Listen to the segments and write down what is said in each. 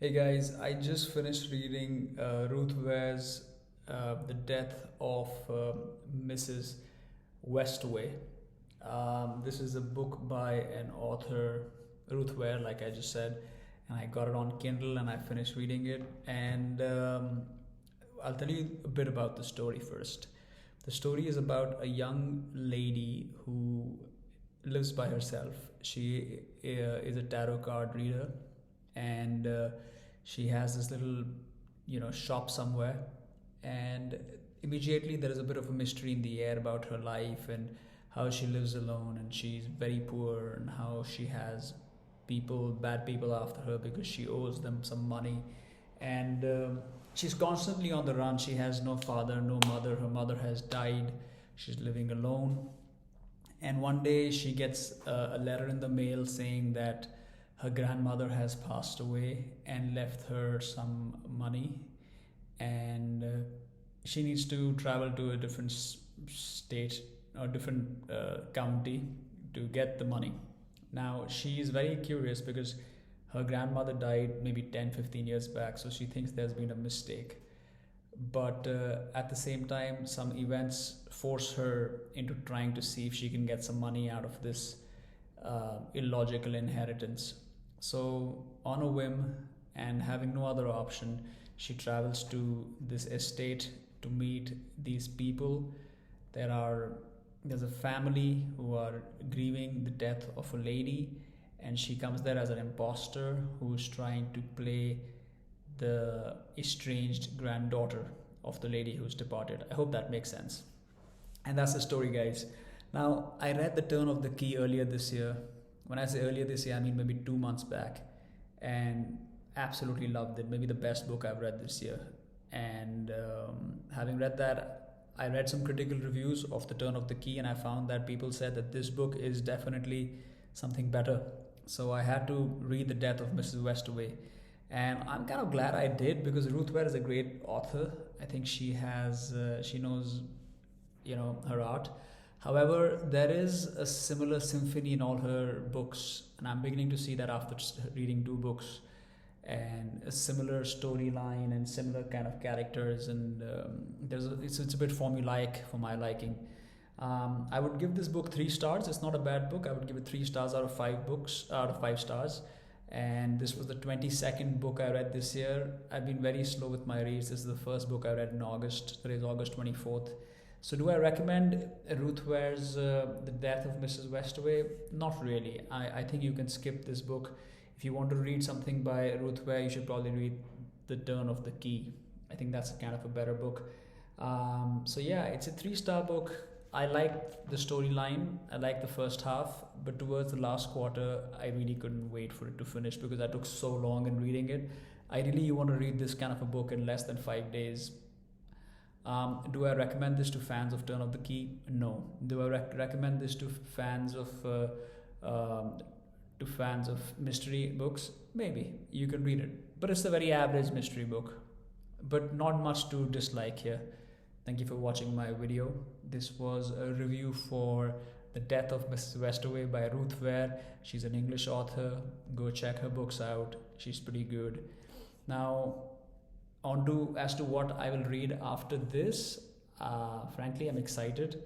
Hey guys, I just finished reading Ruth Ware's The Death of Mrs. Westaway. This is a book by an author, Ruth Ware, like I just said, and I got it on Kindle and I finished reading it. And I'll tell you a bit about the story first. The story is about a young lady who lives by herself. She is a tarot card reader, and she has this little shop somewhere, and immediately there is a bit of a mystery in the air about her life and how she lives alone, and she's very poor, and how she has bad people after her because she owes them some money. And she's constantly on the run. She has no father, no mother. Her mother has died. She's living alone, and one day she gets a letter in the mail saying that her grandmother has passed away and left her some money, and she needs to travel to a different state or different county to get the money. Now she is very curious because her grandmother died maybe 10-15 years back, so she thinks there's been a mistake. But at the same time, some events force her into trying to see if she can get some money out of this illogical inheritance. So, on a whim and having no other option, she travels to this estate to meet these people. There's a family who are grieving the death of a lady, and she comes there as an imposter who's trying to play the estranged granddaughter of the lady who's departed. I hope that makes sense. And that's the story, guys. Now, I read The Turn of the Key earlier this year. When I say earlier this year, I mean maybe 2 months back, and absolutely loved it. Maybe the best book I've read this year. And having read that, I read some critical reviews of The Turn of the Key, and I found that people said that this book is definitely something better. So I had to read The Death of Mrs. Westaway. And I'm kind of glad I did, because Ruth Ware is a great author. I think she knows, her art. However, there is a similar symphony in all her books, and I'm beginning to see that after reading 2 books, and a similar storyline and similar kind of characters, and it's a bit formulaic for my liking. I would give this book 3 stars. It's not a bad book. I would give it 3 stars out of 5 stars. And this was the 22nd book I read this year. I've been very slow with my reads. This is the first book I read in August. Today is August 24th. So do I recommend Ruth Ware's The Death of Mrs. Westaway? Not really. I think you can skip this book. If you want to read something by Ruth Ware, you should probably read The Turn of the Key. I think that's kind of a better book. So yeah, it's a 3-star book. I liked the storyline. I liked the first half, but towards the last quarter, I really couldn't wait for it to finish because I took so long in reading it. Ideally, you want to read this kind of a book in less than 5 days. Do I recommend this to fans of Turn of the Key? No. Do I recommend this to fans of mystery books? Maybe. You can read it, but it's a very average mystery book, but not much to dislike here. Thank you for watching my video. This was a review for The Death of Mrs. Westaway by Ruth Ware. She's an English author. Go check her books out. She's pretty good. Now, as to what I will read after this. Frankly, I'm excited.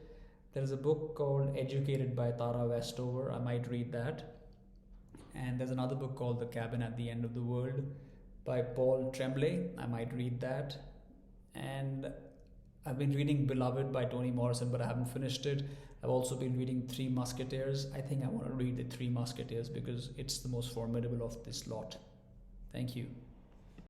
There is a book called Educated by Tara Westover. I might read that. And there's another book called The Cabin at the End of the World by Paul Tremblay. I might read that. And I've been reading Beloved by Toni Morrison, but I haven't finished it. I've also been reading Three Musketeers. I think I want to read the Three Musketeers because it's the most formidable of this lot. Thank you.